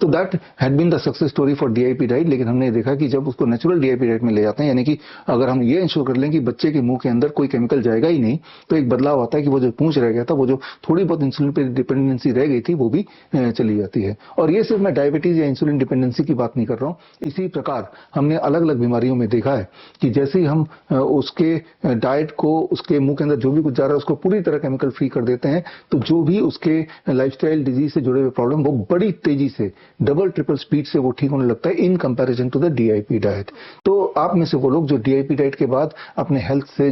तो that had been the success story for DIP diet. लेकिन हमने देखा कि जब उसको नेचुरल डीआईपी डाइट में ले जाते हैं, यानी कि अगर हम ये इंश्योर कर लें कि बच्चे के मुंह के अंदर कोई केमिकल जाएगा ही नहीं, तो एक बदलाव आता है कि वो जो पूंछ रह गया था, वो जो थोड़ी बहुत इंसुलिन पे डिपेंडेंसी रह गई थी, वो भी चली जाती है। और ये सिर्फ मैं डायबिटीज या इंसुलिन डिपेंडेंसी की बात नहीं कर रहा हूं। इसी प्रकार हमने अलग अलग बीमारियों में देखा है कि जैसे ही हम उसके डाइट को, उसके मुंह के अंदर जो भी कुछ जा रहा है उसको पूरी तरह केमिकल फ्री कर देते हैं, तो जो भी उसके लाइफस्टाइल डिजीज से जुड़े हुए प्रॉब्लम, वो बड़ी तेजी से, डबल ट्रिपल स्पीड से वो ठीक होने लगता है in comparison to the DIP diet. तो आप में से वो लोग जो डीआईपी डाइट के बाद अपने हेल्थ से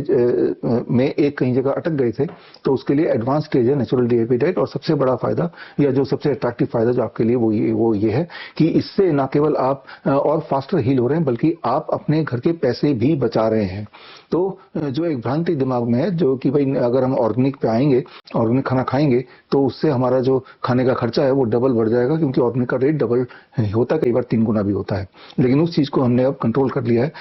में एक कहीं जगह अटक गए थे, तो उसके लिए एडवांस स्टेज है नेचुरल डीआईपी डाइट। और सबसे बड़ा फायदा या जो सबसे अट्रैक्टिव फायदा जो आपके लिए वो ये है कि इससे ना केवल आप और फास्टर हील हो रहे हैं, बल्कि आप अपने घर के पैसे भी बचा रहे हैं। तो जो एक भ्रांति दिमाग में है जो कि भाई अगर हम ऑर्गेनिक पे आएंगे, ऑर्गेनिक खाना खाएंगे, तो उससे हमारा जो खाने का खर्चा है वो डबल बढ़ जाएगा, क्योंकि ऑर्गेनिक का रेट डबल होता है, कई बार 3 गुना भी होता है। लेकिन उस चीज को हमने अब कंट्रोल कर लिया है।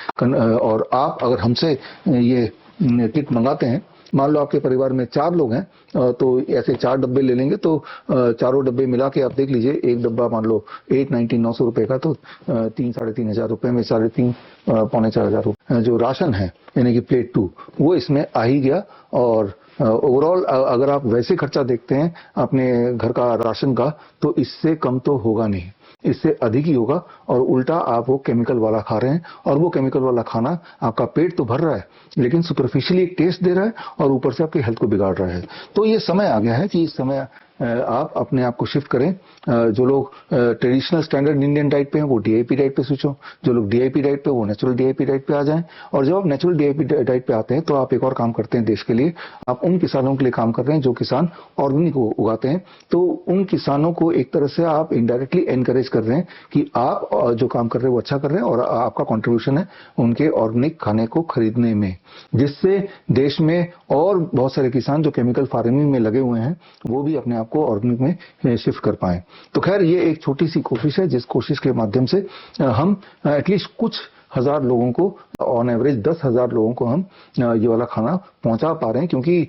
और आप अगर हमसे ये किट मंगाते हैं, मान लो आपके परिवार में 4 लोग हैं, तो ऐसे 4 डब्बे ले लेंगे, तो चारों डब्बे मिला के आप देख लीजिए, एक डब्बा मान लो 900 रुपए का, तो 3-3,500 रुपए में 3,500-4,500 रुपए जो राशन है, यानी कि प्लेट 2, वो इसमें आ ही गया। और ओवरऑल अगर आप वैसे खर्चा देखते हैं अपने घर का राशन का, तो इससे कम तो होगा नहीं, इससे अधिक ही होगा। और उल्टा आप वो केमिकल वाला खा रहे हैं, और वो केमिकल वाला खाना आपका पेट तो भर रहा है, लेकिन सुपरफिशियली एक टेस्ट दे रहा है और ऊपर से आपकी हेल्थ को बिगाड़ रहा है। तो ये समय आ गया है कि इस समय आप अपने आप को शिफ्ट करें। जो लोग ट्रेडिशनल स्टैंडर्ड इंडियन डाइट पे हैं, वो डीआईपी डाइट पे स्विच हो। जो लोग डीआईपी डाइट पे, वो नेचुरल डीआईपी डाइट पे आ जाएं। और जब आप नेचुरल डीआईपी डाइट पे आते हैं, तो आप एक और काम करते हैं देश के लिए। आप उन किसानों के लिए काम कर रहे हैं जो किसान ऑर्गेनिक उगाते हैं। तो उन किसानों को एक तरह से आप इनडायरेक्टली एनकरेज कर रहे हैं कि आप जो काम कर रहे हैं वो अच्छा कर रहे हैं, और आपका कॉन्ट्रीब्यूशन है उनके ऑर्गेनिक खाने को खरीदने में, जिससे देश में और बहुत सारे किसान जो केमिकल फार्मिंग में लगे हुए हैं, वो भी अपने आप को ऑर्गेनिक में शिफ्ट कर पाए। तो खैर ये एक छोटी सी कोशिश है, जिस कोशिश के माध्यम से हम एटलीस्ट कुछ हजार लोगों को, ऑन एवरेज 10,000 लोगों को हम ये वाला खाना पहुंचा पा रहे हैं। क्योंकि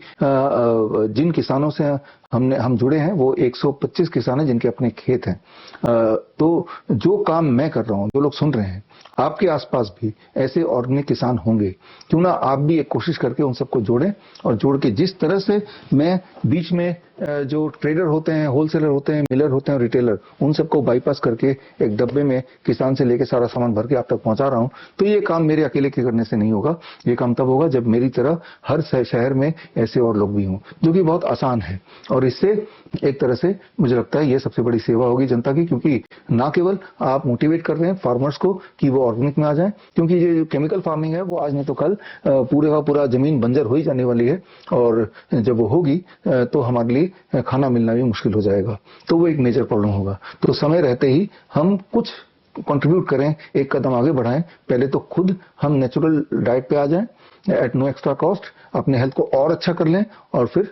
जिन किसानों से हम जुड़े हैं, वो 125 किसान हैं जिनके अपने खेत हैं। तो जो काम मैं कर रहा हूं, जो लोग सुन रहे हैं, आपके आसपास भी ऐसे ऑर्गेनिक किसान होंगे, क्यों ना आप भी एक कोशिश करके उन सबको जोड़ें। और जोड़ के जिस तरह से मैं बीच में जो ट्रेडर होते हैं, होलसेलर होते हैं, मिलर होते हैं, रिटेलर, उन सबको बाईपास करके एक डब्बे में किसान से लेके सारा सामान भर के आप तक पहुंचा रहा हूं, तो ये काम मेरे अकेले के करने से नहीं होगा। ये काम तब होगा जब मेरी तरह हर शहर में ऐसे और लोग भी हों, जो कि बहुत आसान है। और इससे एक तरह से मुझे लगता है ये सबसे बड़ी सेवा होगी जनता की, क्योंकि ना केवल आप मोटिवेट कर रहे हैं फार्मर्स को कि वो ऑर्गेनिक में आ जाएं, क्योंकि ये केमिकल फार्मिंग है वो आज नहीं तो कल पूरे का पूरा जमीन बंजर हो ही जाने वाली है। और जब वो होगी तो हमारे लिए खाना मिलना भी मुश्किल हो जाएगा, तो वो एक मेजर प्रॉब्लम होगा। तो समय रहते ही हम कुछ कंट्रीब्यूट करें, एक कदम आगे बढ़ाएं। पहले तो खुद हम नेचुरल डाइट पे आ जाएं एट नो एक्स्ट्रा कॉस्ट, अपने हेल्थ को और अच्छा कर लें, और फिर